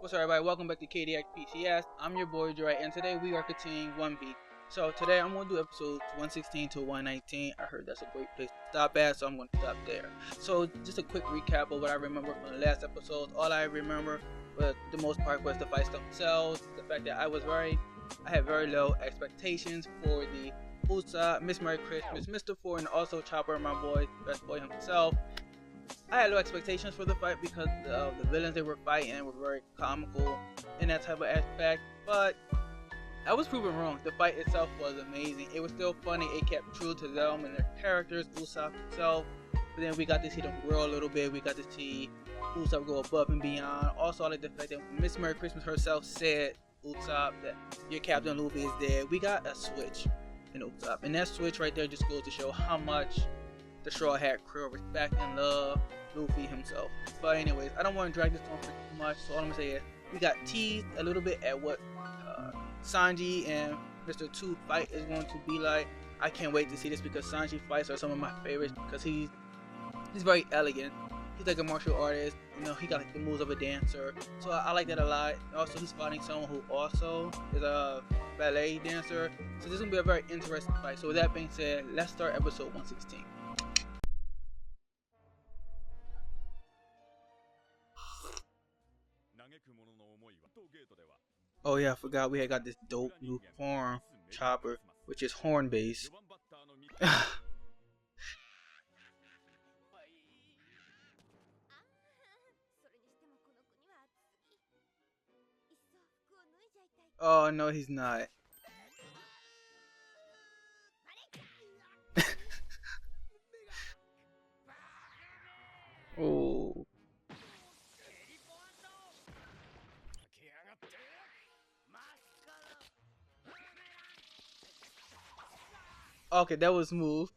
What's up, everybody? Welcome back to KDXPCS. I'm your boy Dre, and today we are continuing 1B. So today I'm going to do episodes 116 to 119. I heard that's a great place to stop at, so I'm going to stop there. So just a quick recap of what I remember from the last episode. All I remember, for the most part, was the fights themselves. The fact that I had very low expectations for the ESAA, Miss Merry Christmas, Mr. Four, and also Chopper, my boy, best boy himself. I had low expectations for the fight because the villains they were fighting were very comical in that type of aspect, but I was proven wrong. The fight itself was amazing. It was still funny. It kept true to them and their characters, Usopp himself. But then we got to see them grow a little bit. We got to see Usopp go above and beyond. Also, I like the fact that Miss Merry Christmas herself said, Usopp, that your Captain Luffy is dead. We got a switch in Usopp, and that switch right there just goes to show how much the Straw Hat crew respect and love Luffy himself. But anyways, I don't want to drag this on for too much, so all I'm going to say is we got teased a little bit at what Sanji and Mr. 2 fight is going to be like. I can't wait to see this because Sanji fights are some of my favorites because he's very elegant. He's like a martial artist, you know, he got like the moves of a dancer, so I like that a lot. Also, he's fighting someone who also is a ballet dancer, so this is going to be a very interesting fight. So with that being said, let's start episode 116. Oh yeah, I forgot we had got this dope new form, Chopper, which is horn based. Oh no, he's not. Oh. Okay, that was smooth.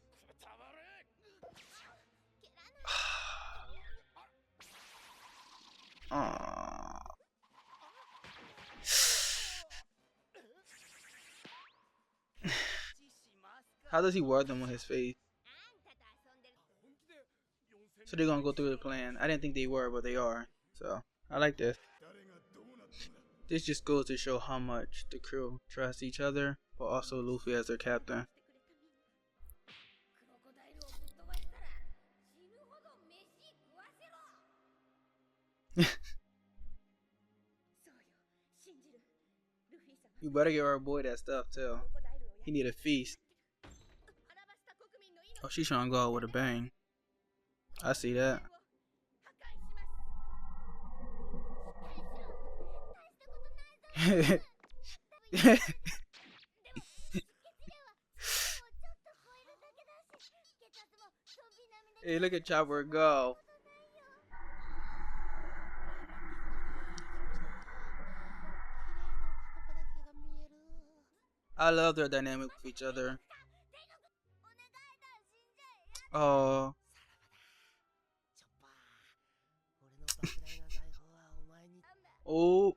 How does he wear them on his face? So they're gonna go through the plan. I didn't think they were, but they are. So I like this. This just goes to show how much the crew trust each other, but also Luffy as their captain. You better give our boy that stuff too. He need a feast. Oh, she's trying to go out with a bang. I see that. Hey, look at Chopper go. I love their dynamic with each other. Oh. Oh.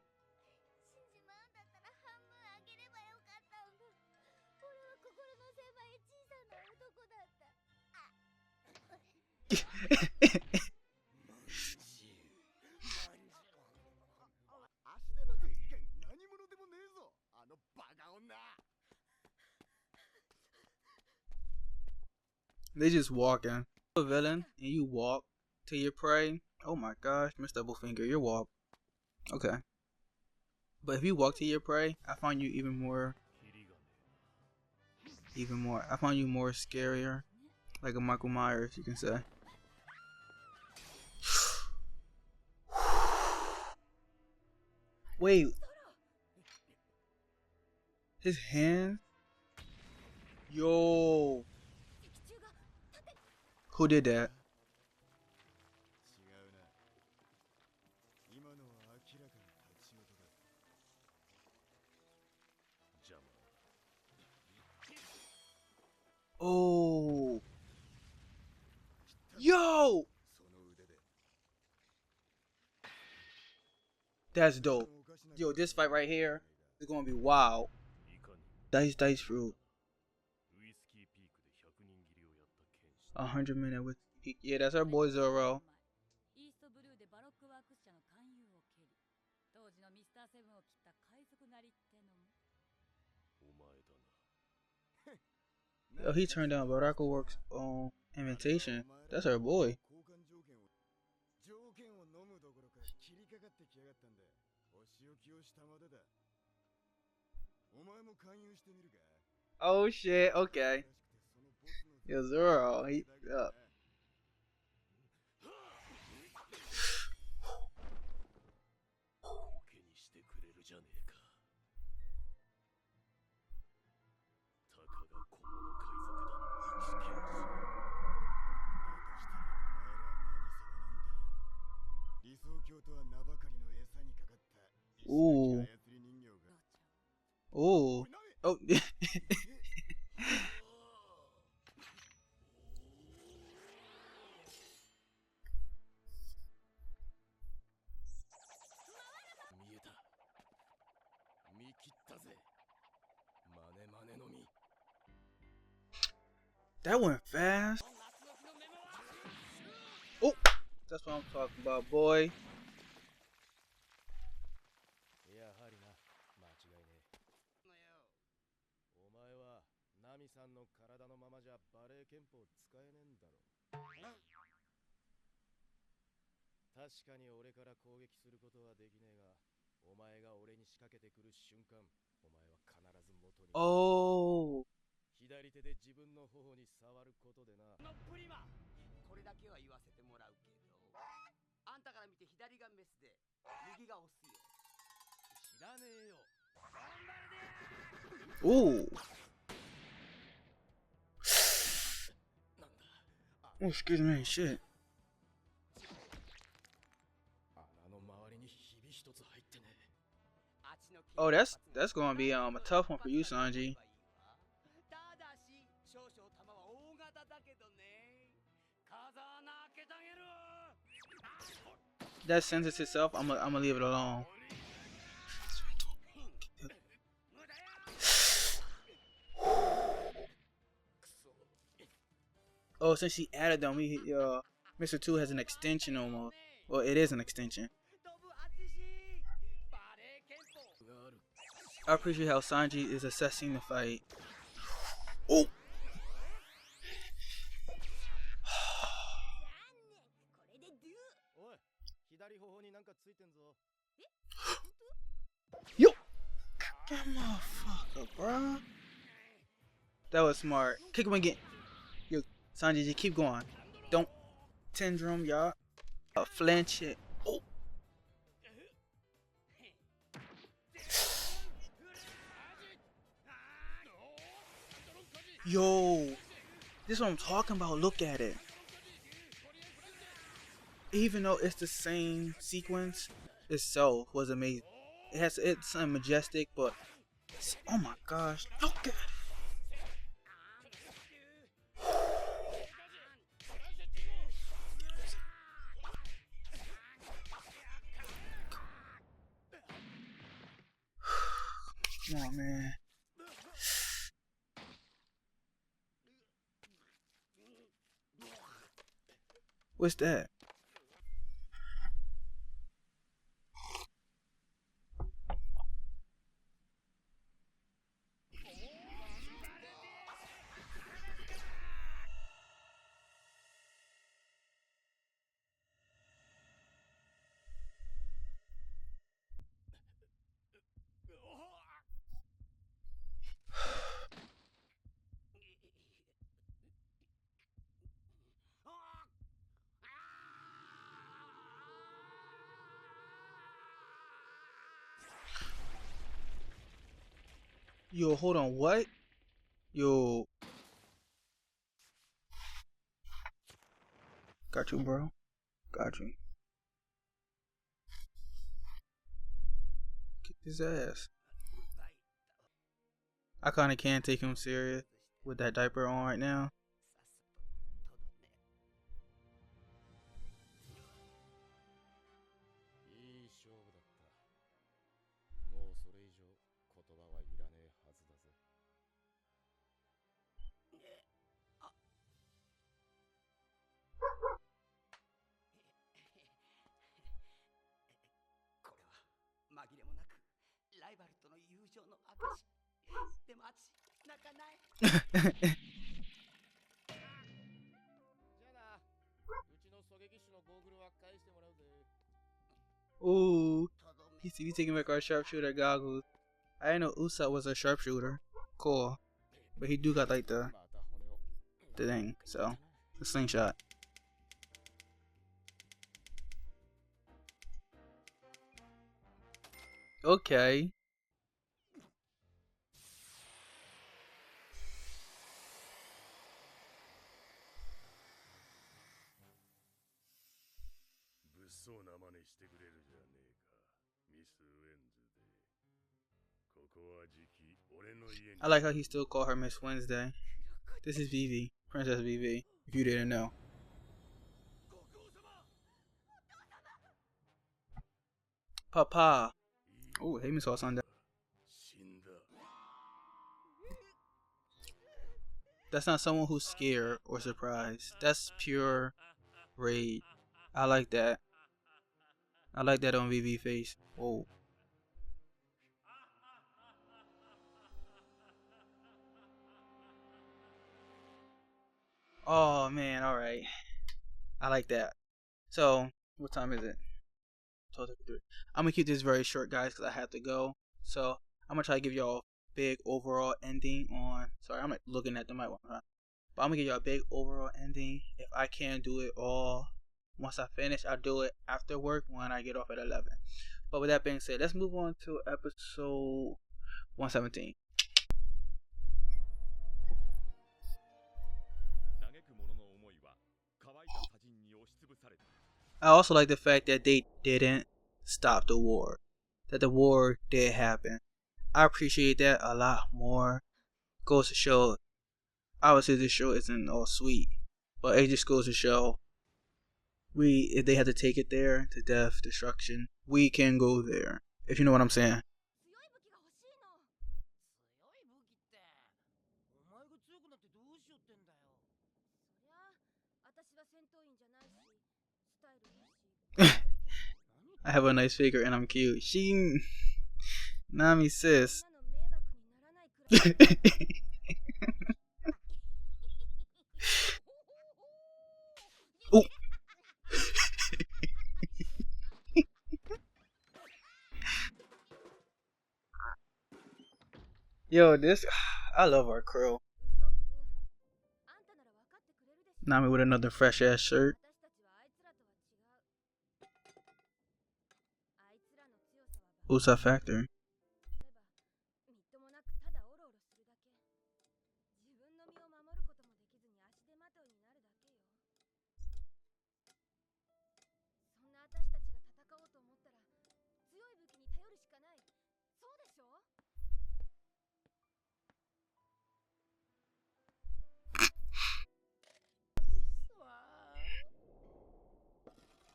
They just walking. A villain and you walk to your prey. Oh my gosh, Mr. Doublefinger, your walk. Okay. But if you walk to your prey, I find you even more. I find you more scarier. Like a Michael Myers, you can say. Wait. His hand? Yo. Who did that? Oh. Yo. That's dope. Yo, this fight right here is gonna be wild. Dice fruit. 100-minute with peak. Yeah, that's our boy Zoro. Yo, he turned down Baraka Works on invitation. That's her boy. Oh shit, okay. Yo, Zoro, he up. Ooh. Ooh. Oh. That went fast. Oh, that's what I'm talking about, boy. Oh. Ooh. Oh, excuse me, shit. Oh, that's gonna be a tough one for you, Sanji. That sentence itself, I'm gonna leave it alone. Oh, since she added them, Mr. 2 has an extension almost. Well, it is an extension. I appreciate how Sanji is assessing the fight. Oh! Yo! That motherfucker, bro. That was smart. Kick him again. Yo, Sanji, just keep going. Don't tender him, y'all. Flinch it. Oh! Yo! This is what I'm talking about. Look at it. Even though it's the same sequence, itself was amazing. It's majestic, but oh my gosh, look at it. Come on, man. What's that? Yo, hold on, what? Yo. Got you, bro. Got you. Kick his ass. I kinda can't take him serious with that diaper on right now. Ooh, he's taking back our sharpshooter goggles. I didn't know Usopp was a sharpshooter. Cool, but he do got like the thing, so the slingshot. Okay. I like how he still call her Miss Wednesday. This is Vivi, Princess Vivi, if you didn't know. Papa. Oh, hey, Miss Sunday. That's not someone who's scared or surprised. That's pure rage. I like that. I like that on Vivi face. Whoa. Oh man, alright. I like that. So, what time is it? 12:53. I'm gonna keep this very short, guys, because I have to go. So, I'm gonna try to give y'all a big overall ending on. Sorry, I'm like looking at the mic. But I'm gonna give y'all a big overall ending. If I can't do it all once I finish, I'll do it after work when I get off at 11. But with that being said, let's move on to episode 117. I also like the fact that they didn't stop the war. That the war did happen. I appreciate that a lot more. Goes to show, obviously this show isn't all sweet, but it just goes to show, if they had to take it there to death, destruction, we can go there. If you know what I'm saying. I have a nice figure and I'm cute. Nami sis. Ooh. Yo, I love our crew. Nami with another fresh ass shirt. Usopp Factor.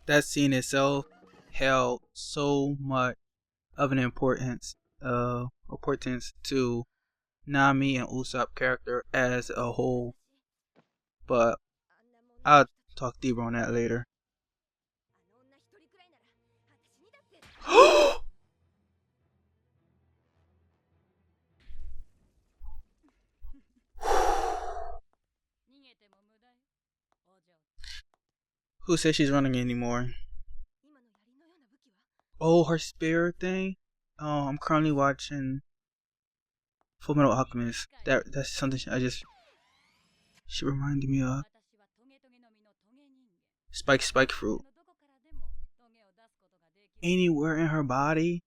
That scene itself held so much of an importance to Nami and Usopp character as a whole. But I'll talk deeper on that later. Who says she's running anymore? Oh, her spirit thing? Oh, I'm currently watching Fullmetal Alchemist. That's something she reminded me of. Spike fruit. Anywhere in her body.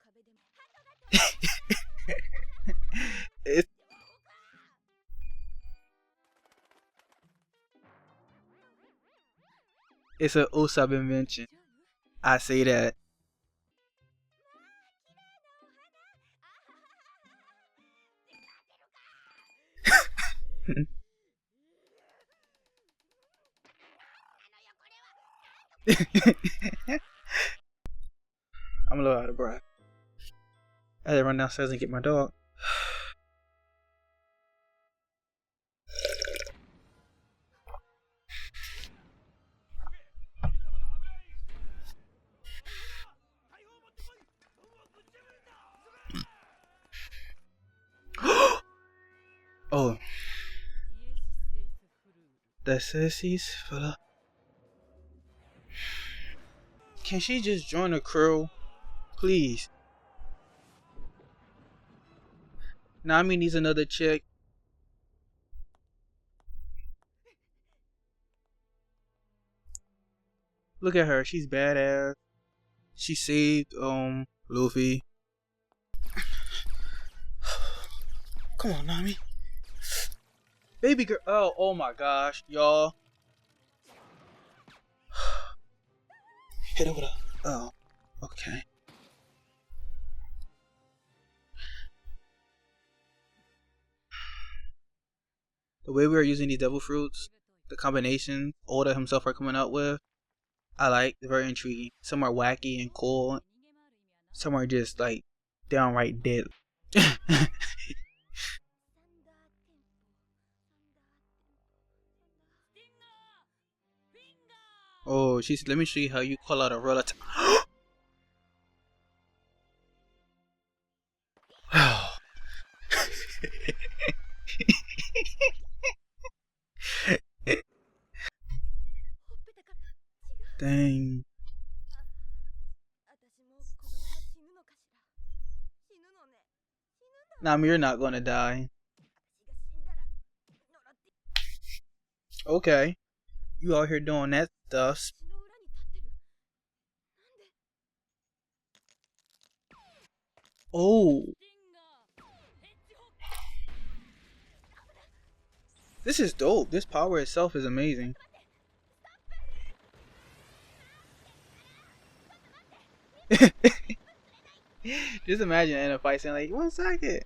It's an Usopp invention. I say that. I'm a little out of breath. I had to run downstairs and get my dog. The sissies for Can she just join the crew? Please. Nami needs another chick. Look at her, she's badass. She saved Luffy. Come on, Nami. Baby girl. Oh my gosh, y'all. Hit her with a. Oh, okay. The way we are using these devil fruits, the combination Oda himself are coming up with, I like. They're very intriguing. Some are wacky and cool. Some are just like downright dead. Oh, let me show you how you call out a roll attack. Dang. Nami, you're not gonna die. Okay. You out here doing that stuff. Oh. This is dope. This power itself is amazing. Just imagine in a fight saying like, 1 second.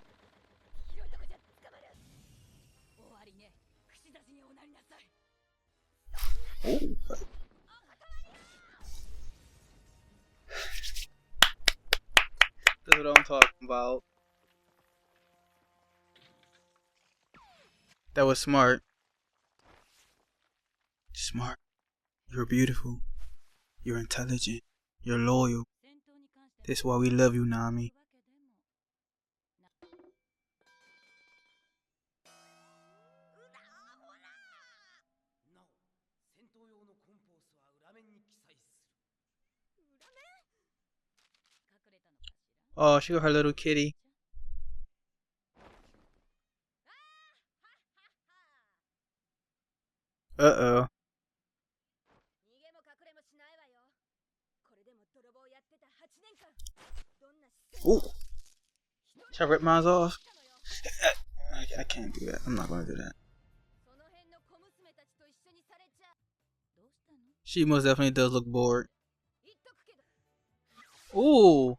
Oh. That's what I'm talking about. That was smart. Smart. You're beautiful. You're intelligent. You're loyal. That's why we love you, Nami. Oh, she got her little kitty. Uh-oh. Ooh. Should I rip mine off? I can't do that. I'm not gonna do that. She most definitely does look bored. Ooh.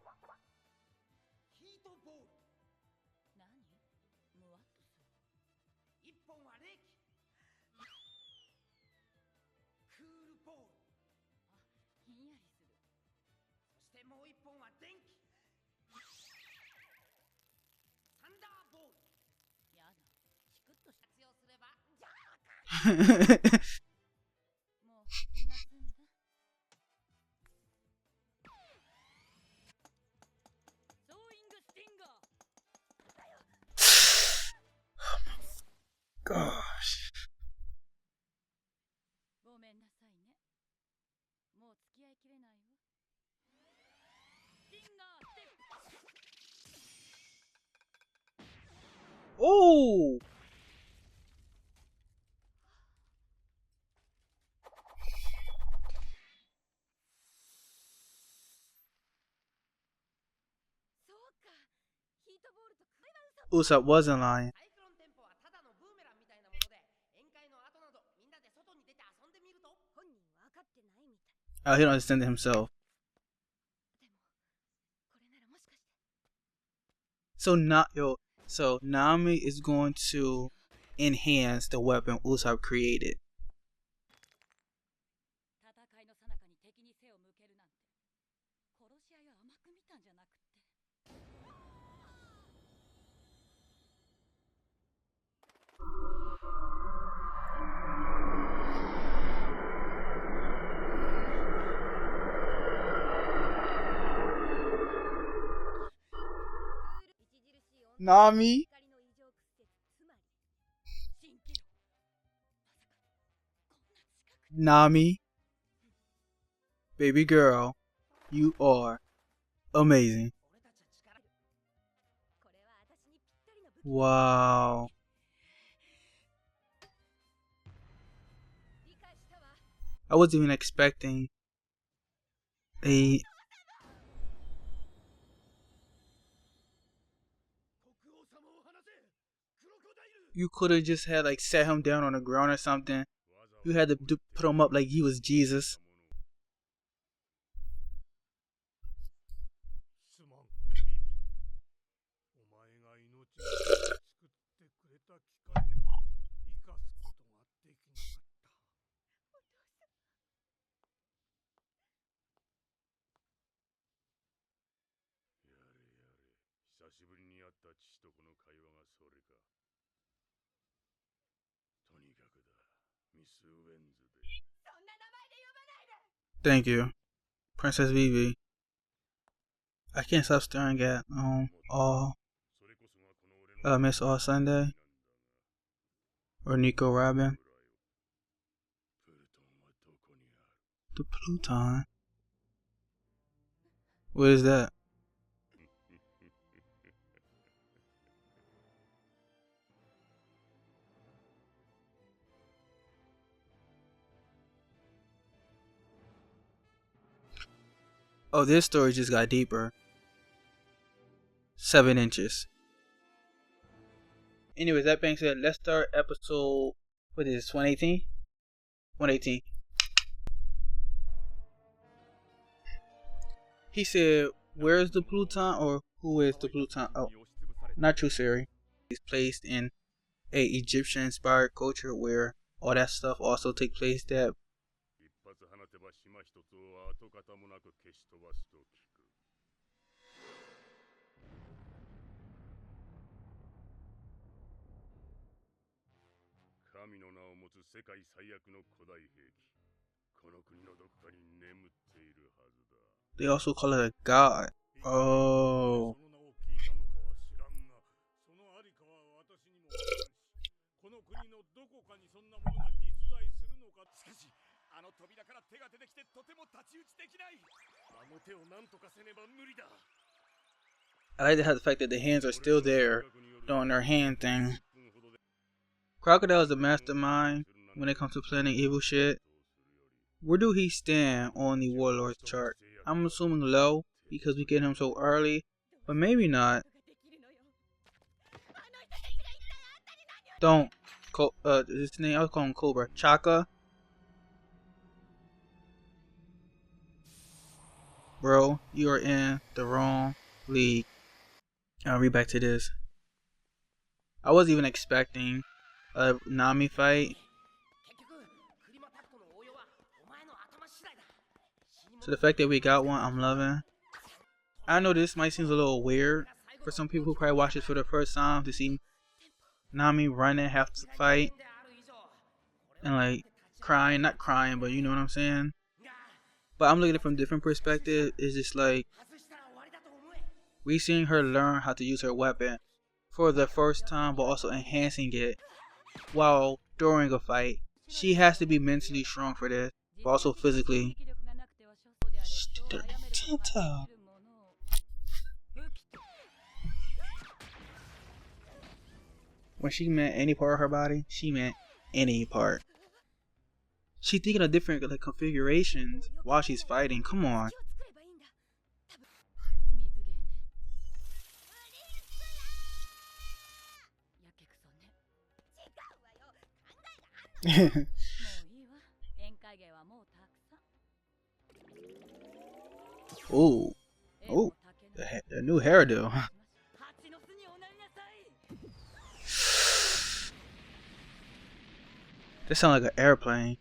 Gosh. Oh. Usopp wasn't lying. Oh, he don't understand it himself. So Nami is going to enhance the weapon Usopp created. Nami? Nami, baby girl, you are amazing. Wow. I wasn't even expecting a... You could have just had like set him down on the ground or something. You had to put him up like he was Jesus. Thank you, Princess Vivi. I can't stop staring at Miss All Sunday or Nico Robin. The Pluton. What is that? Oh, this story just got deeper. 7 inches. Anyways, that being said, let's start episode, what is this, 118? 118. He said, where's the Pluton, or who is the Pluton? Oh, not true, Siri. He's placed in a Egyptian-inspired culture where all that stuff also take place. That they also call it a god. Oh. I like the fact that the hands are still there, doing their hand thing. Crocodile is the mastermind when it comes to planning evil shit. Where do he stand on the Warlord's chart? I'm assuming low because we get him so early, but maybe not. Don't. His name, I was calling him Cobra. Chaka? Bro, you are in the wrong league. I'll read back to this. I wasn't even expecting a Nami fight. So the fact that we got one, I'm loving. I know this might seem a little weird for some people who probably watch it for the first time to see Nami running, have to fight, and like crying, not crying, but you know what I'm saying. But I'm looking at it from a different perspective. It's just like we seeing her learn how to use her weapon for the first time, but also enhancing it while during a fight. She has to be mentally strong for this, but also physically. When she meant any part of her body, she meant any part. She's thinking of different like configurations while she's fighting. Come on. Ooh. Oh, the new hairdo. That sounds like an airplane.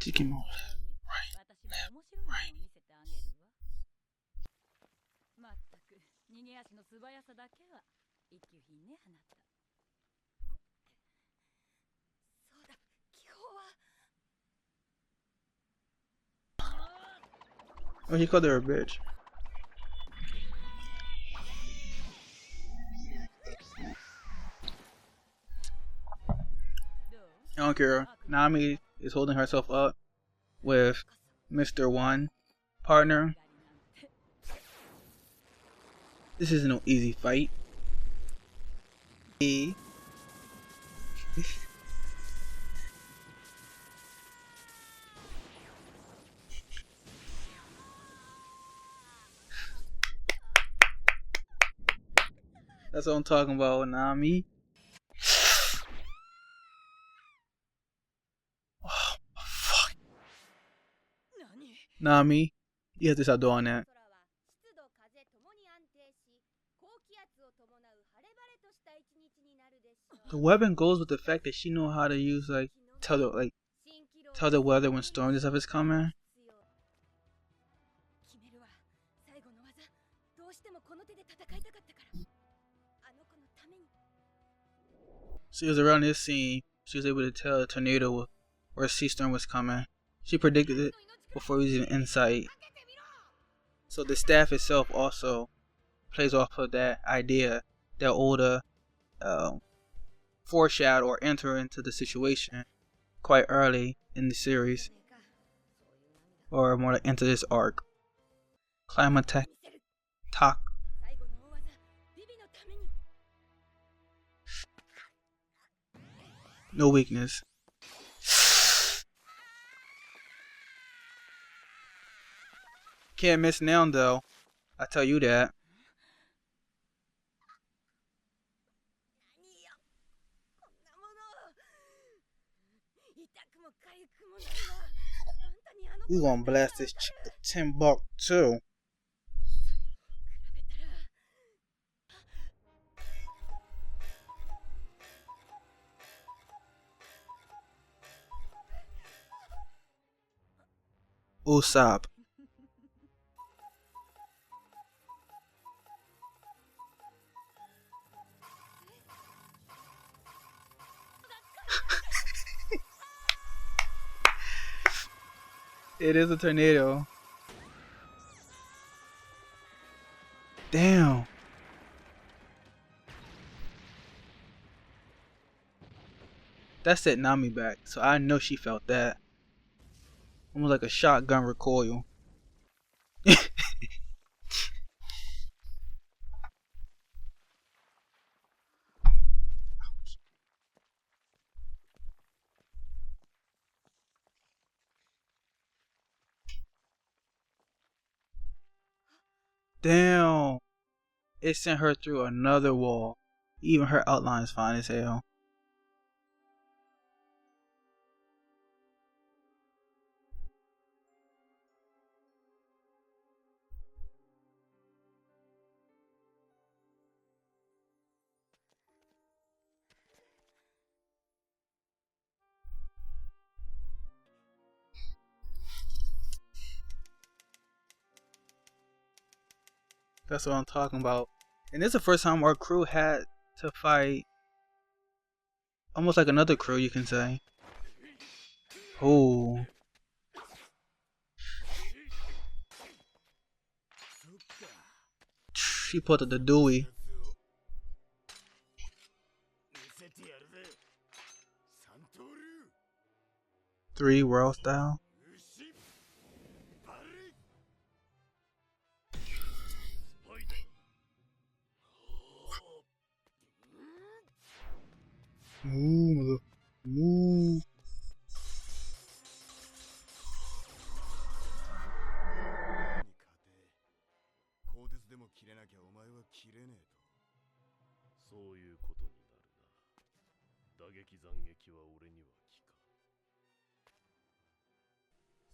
Chicken more. Right. Oh, he called her a bitch. I don't care. Nami is holding herself up with Mr. One partner. This is no easy fight. That's what I'm talking about, Nami. Oh, fuck. Nami, you have to stop doing that. The weapon goes with the fact that she know how to use tell the weather when storms and stuff is coming. She was around this scene. She was able to tell a tornado or a sea storm was coming. She predicted it before it was even in sight. So the staff itself also plays off of that idea that Oda foreshadow or enter into the situation quite early in the series, or more like into this arc. Climax. No weakness. Can't miss now though, I tell you that. We gonna blast this $10 too. Usopp. It is a tornado. Damn. That set Nami back, so I know she felt that. Almost like a shotgun recoil. Damn. It sent her through another wall. Even her outline is fine as hell. That's what I'm talking about. And this is the first time our crew had to fight almost like another crew, you can say. Oh. She put up the Dewey. 3 world style. Move, move.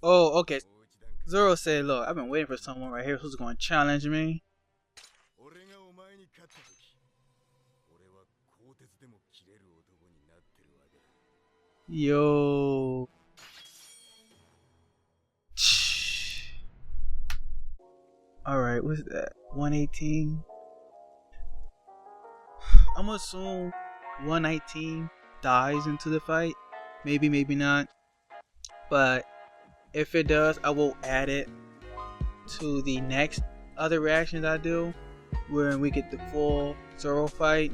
Oh, okay. Zoro said, look, I've been waiting for someone right here who's going to challenge me. Yo. Alright, what's that? 118? I'm gonna assume 119 dies into the fight. Maybe, maybe not. But if it does, I will add it to the next other reactions I do, where we get the full Zoro fight.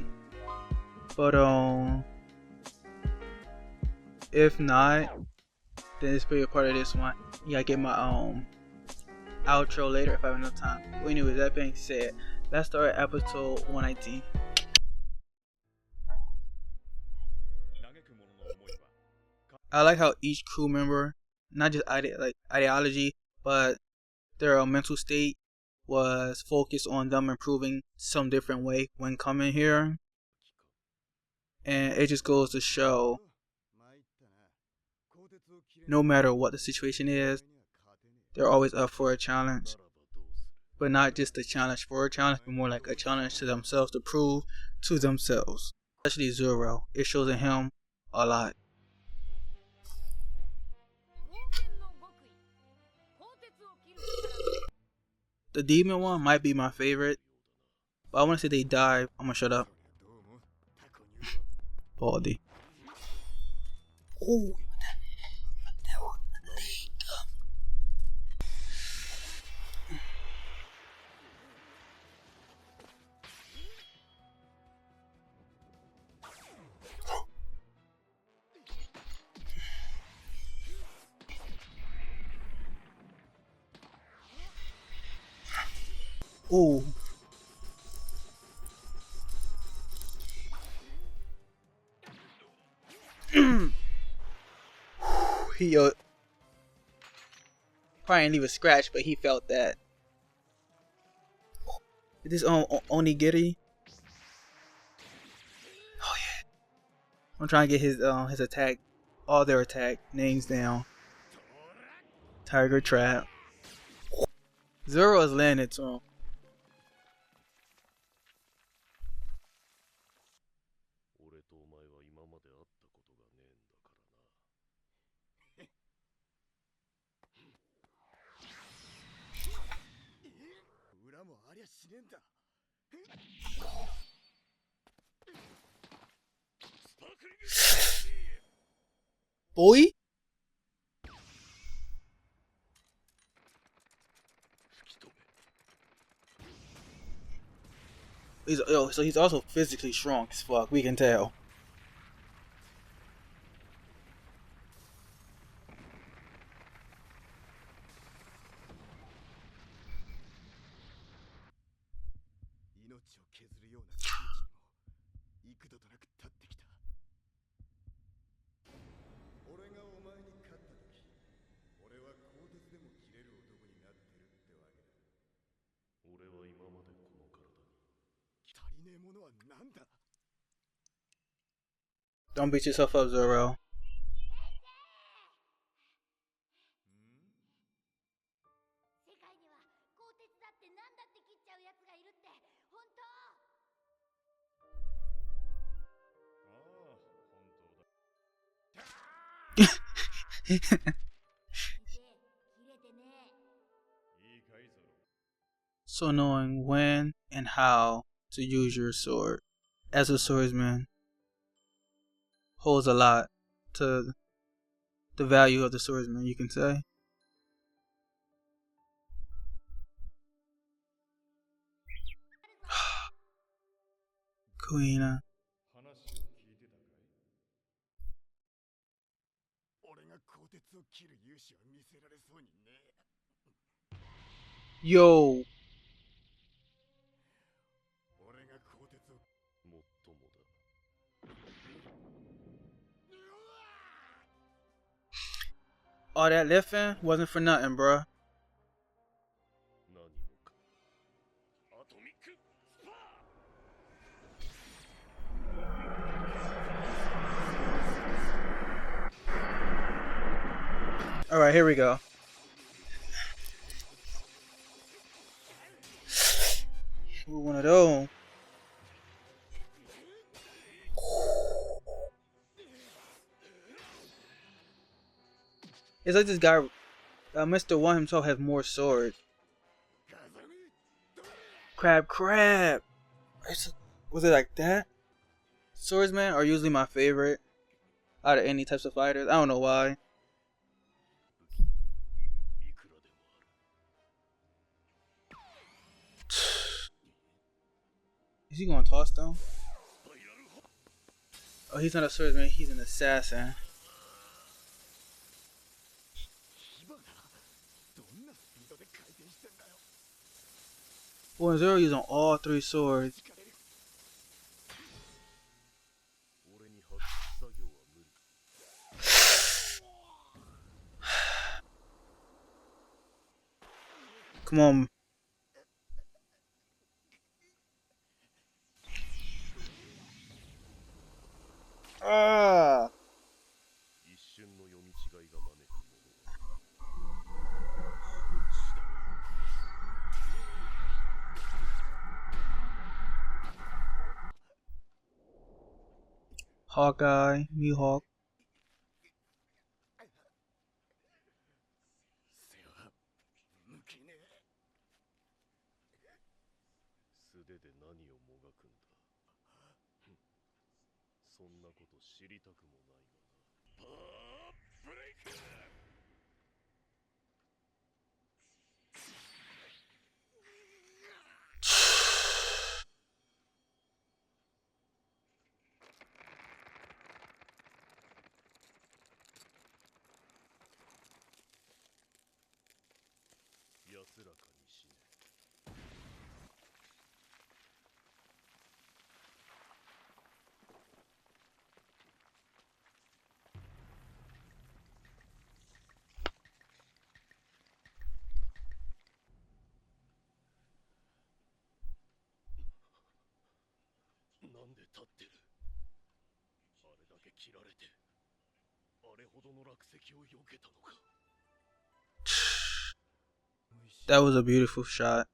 But If not, then it's pretty a part of this one. Yeah, I get my outro later if I have enough time. But anyways, that being said, let's start episode 119. I like how each crew member, not just ideology, but their mental state was focused on them improving some different way when coming here. And it just goes to show, no matter what the situation is, they're always up for a challenge. But not just a challenge for a challenge, but more like a challenge to themselves to prove to themselves. Especially Zoro. It shows in him a lot. The demon one might be my favorite, but I want to say they dive. I'm gonna shut up. Baldy. Oh. Ooh. He probably didn't leave a scratch, but he felt that. Is this Onigiri? Oh yeah. I'm trying to get his attack, all their attack names down. Tiger Trap. Zoro is landing to him. Boy? So he's also physically strong as fuck, we can tell. Don't beat yourself up, Zoro. So knowing when and how to use your sword as a swordsman holds a lot to the value of the swordsman, you can say. Kuina. Yo. All that lifting wasn't for nothing, bruh. Alright, here we go. Ooh, one of those. It's like this guy, Mr. One himself has more swords. Crab. Was it like that? Swordsmen are usually my favorite out of any types of fighters. I don't know why. Is he gonna toss them? Oh, he's not a swordsman, he's an assassin. Oh, and Zoro using all three swords. Come on. Ah. Hawkeye, Mihawk. That was a beautiful shot.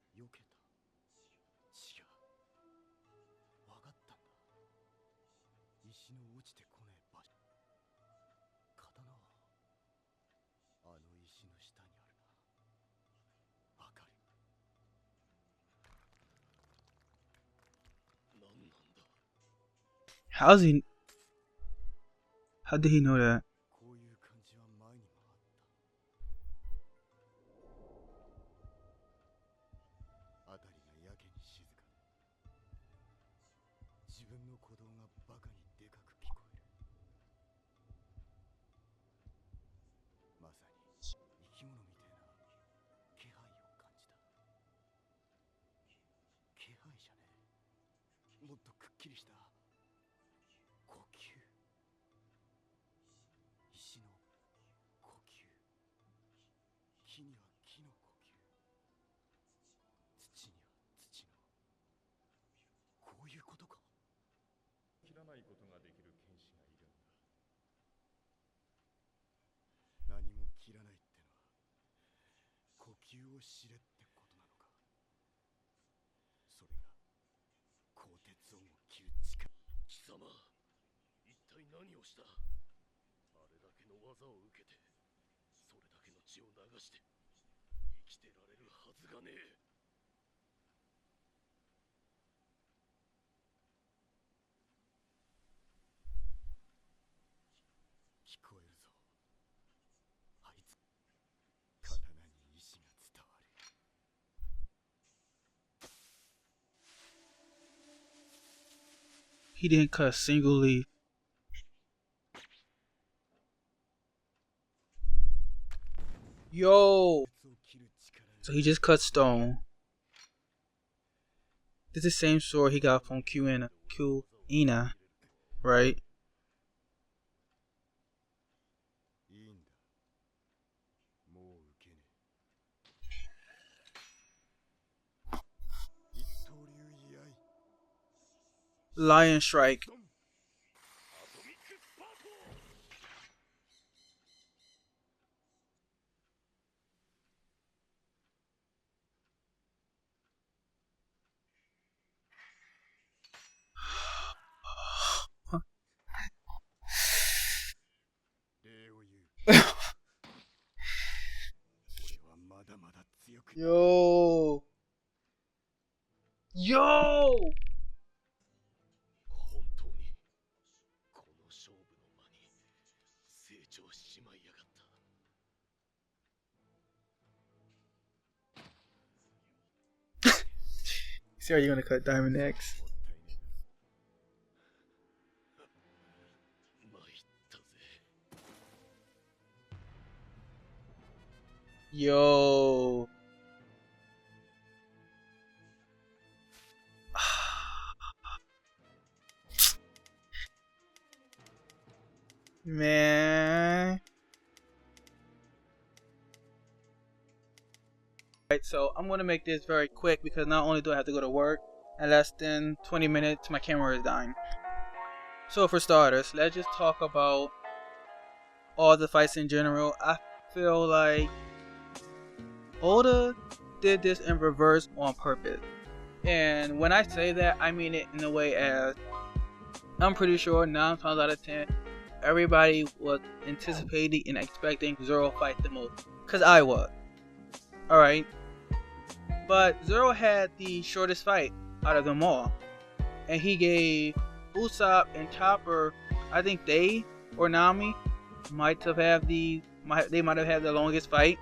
How's he? How did he know that? He didn't cut a single leaf. Yo! So he just cut stone. This is the same sword he got from Ina, right? Lion Strike. Yo! Yo! See how you're gonna cut Diamond X? Yo! Man. Alright, so I'm gonna make this very quick because not only do I have to go to work, in less than 20 minutes my camera is dying. So for starters, let's just talk about all the fights in general. I feel like Oda did this in reverse on purpose. And when I say that, I mean it in a way as I'm pretty sure 9 times out of 10 everybody was anticipating and expecting Zoro fight the most. Cause I was. Alright. But Zoro had the shortest fight out of them all. And he gave Usopp and Chopper, I think they or Nami might have had the longest fight.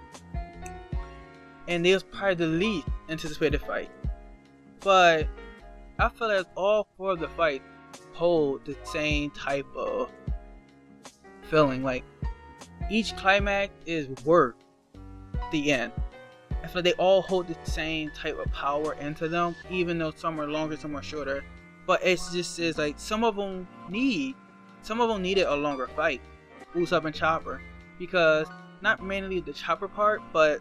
And it was probably the least anticipated fight. But I feel like all 4 of the fights hold the same type of feeling. Like each climax is worth the end. I feel like they all hold the same type of power into them, even though some are longer, some are shorter. But it's just is like some of them needed a longer fight, Usopp and Chopper, because not mainly the Chopper part, but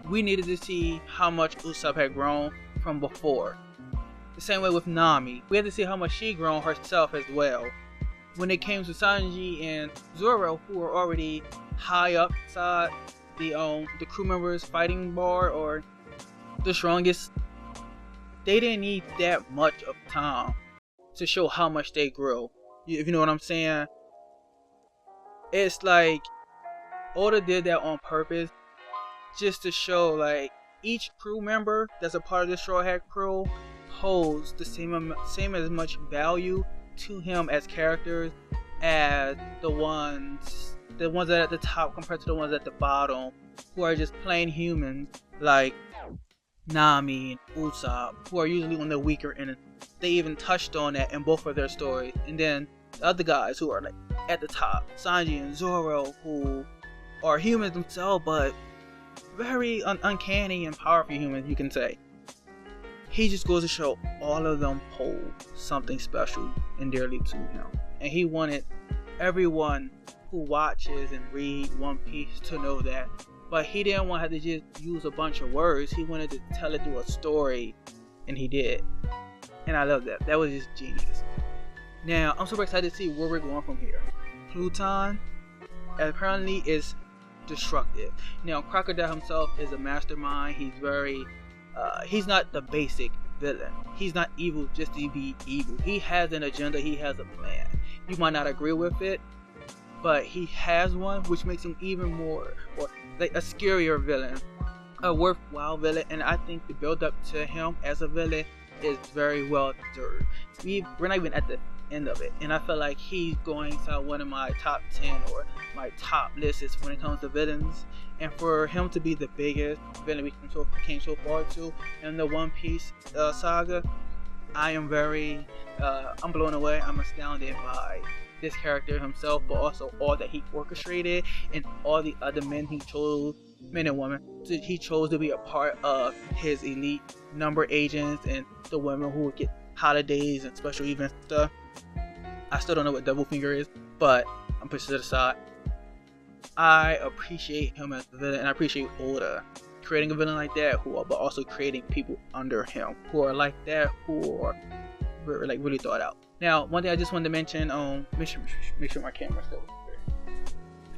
we needed to see how much Usopp had grown from before. The same way with Nami, we had to see how much she grown herself as well. When it came to Sanji and Zoro, who were already high up inside the crew members fighting bar or the strongest, they didn't need that much of time to show how much they grew. If you know what I'm saying. It's like Oda did that on purpose just to show like each crew member that's a part of the Straw Hat crew holds the same as much value to him as characters as the ones that are at the top compared to the ones at the bottom who are just plain humans like Nami and Usopp, who are usually on the weaker end. They even touched on that in both of their stories. And then the other guys who are like at the top, Sanji and Zoro, who are humans themselves but very uncanny and powerful humans, you can say. He just goes to show all of them hold something special and dearly to him. And he wanted everyone who watches and read One Piece to know that. But he didn't want to have to just use a bunch of words. He wanted to tell it through a story. And he did. And I love that. That was just genius. Now, I'm super excited to see where we're going from here. Pluton apparently is destructive. Now, Crocodile himself is a mastermind. He's very... he's not the basic villain. He's not evil just to be evil. He has an agenda. He has a plan. You might not agree with it, but he has one, which makes him even more, or like a scarier villain, a worthwhile villain. And I think the build up to him as a villain is very well deserved. We're not even at the end of it, and I feel like he's going to one of my top 10 or my top lists when it comes to villains. And for him to be the biggest villain we came so far to in the One Piece saga, I am very I'm blown away. I'm astounded by this character himself, but also all that he orchestrated and all the other men and women he chose to be a part of his elite number agents and the women who would get holidays and special events and stuff. I still don't know what Double Finger is, but I'm pushing it aside. I appreciate him as the villain, and I appreciate Oda creating a villain like that, but also creating people under him who are like that, who are really thought out. Now, one thing I just wanted to mention, make sure my camera's still there.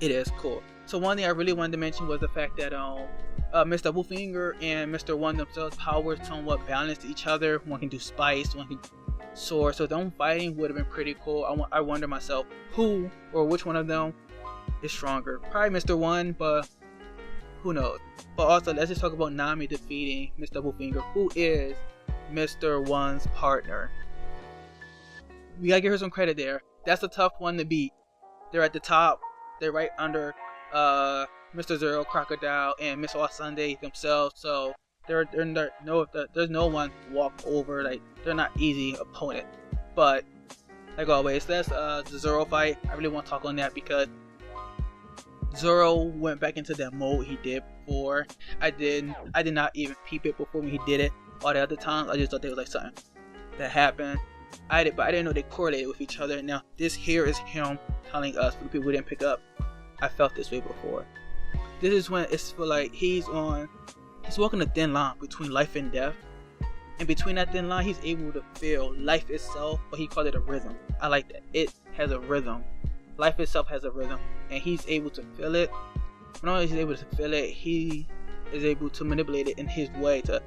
It is cool. So one thing I really wanted to mention was the fact that Mr. Double Finger and Mr. One themselves power somewhat balanced each other. One can do spice, one can soar. So them fighting would have been pretty cool. I wonder myself who or which one of them is stronger. Probably Mr. One, but who knows. But also, let's just talk about Nami defeating Mr. Double Finger, who is Mr. One's partner. We gotta give her some credit there. That's a tough one to beat. They're at the top. They're right under Mr. Zero, Crocodile, and Miss All Sunday themselves. So there's no one to walk over. Like, they're not easy opponent. But like always, that's the Zoro fight. I really want to talk on that because Zoro went back into that mode he did before. I did not even peep it before when he did it. All the other times, I just thought there was like something that happened. but I didn't know they correlated with each other. Now this here is him telling us, for the people who didn't pick up, I felt this way before. This is when it's feel like he's walking a thin line between life and death. And between that thin line, he's able to feel life itself, but he called it a rhythm. I like that. It has a rhythm. Life itself has a rhythm, and he's able to feel it. Not only is he able to feel it, he is able to manipulate it in his way to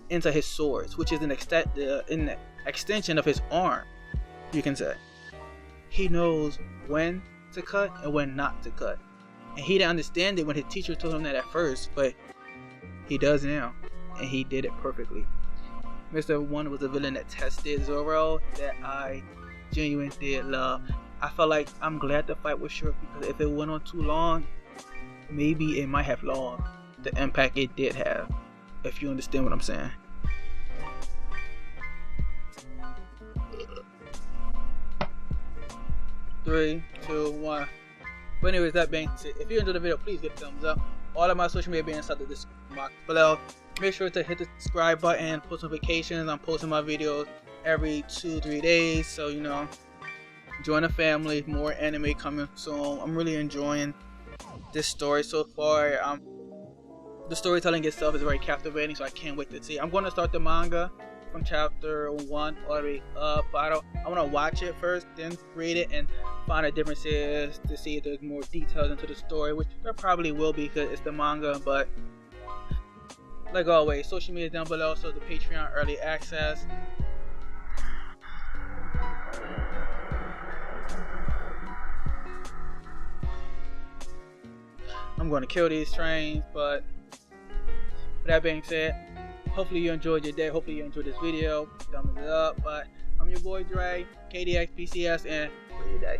into his swords, which is an extension of his arm, you can say. He knows when to cut and when not to cut. And he didn't understand it when his teacher told him that at first, but he does now, and he did it perfectly. Mr. One was a villain that tested Zoro that I genuinely did love. I felt like I'm glad the fight was short, because if it went on too long, maybe it might have lost the impact it did have, if you understand what I'm saying. Three, two, one. But anyways, that being said, if you enjoyed the video, please give a thumbs up. All of my social media being inside the description box below. Make sure to hit the subscribe button, post notifications. I'm posting my videos every 2-3 days, so you know, join the family. More anime coming soon. I'm really enjoying this story so far. The storytelling itself is very captivating, so I can't wait to see. I'm going to start the manga from chapter 1 all the way up. I want to watch it first, then read it and find the differences to see if there's more details into the story, which there probably will be because it's the manga. But like always, social media down below, so the Patreon early access. I'm going to kill these trains, but with that being said, hopefully you enjoyed your day. Hopefully you enjoyed this video. Thumbs it up. But I'm your boy Dre, KDXPCS, and for your day.